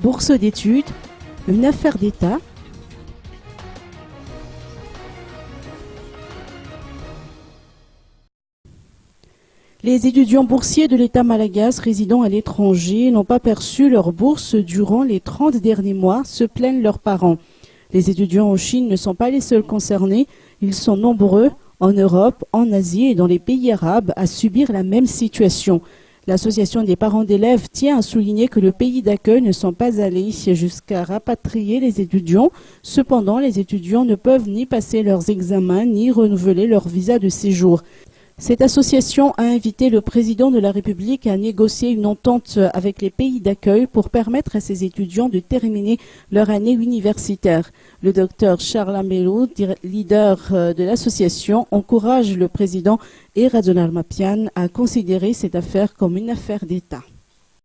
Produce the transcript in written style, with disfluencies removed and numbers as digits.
bourse d'études, une affaire d'État. Les étudiants boursiers de l'État malagasy résidant à l'étranger n'ont pas perçu leur bourse durant les 30 derniers mois, se plaignent leurs parents. Les étudiants en Chine ne sont pas les seuls concernés, ils sont nombreux en Europe, en Asie et dans les pays arabes à subir la même situation. L'association des parents d'élèves tient à souligner que le pays d'accueil ne sont pas allés jusqu'à rapatrier les étudiants. Cependant, les étudiants ne peuvent ni passer leurs examens ni renouveler leur visa de séjour. Cette association a invité le président de la République à négocier une entente avec les pays d'accueil pour permettre à ces étudiants de terminer leur année universitaire. Le docteur Charles Amelou, leader de l'association, encourage le président et Radzonar Mapian à considérer cette affaire comme une affaire d'État.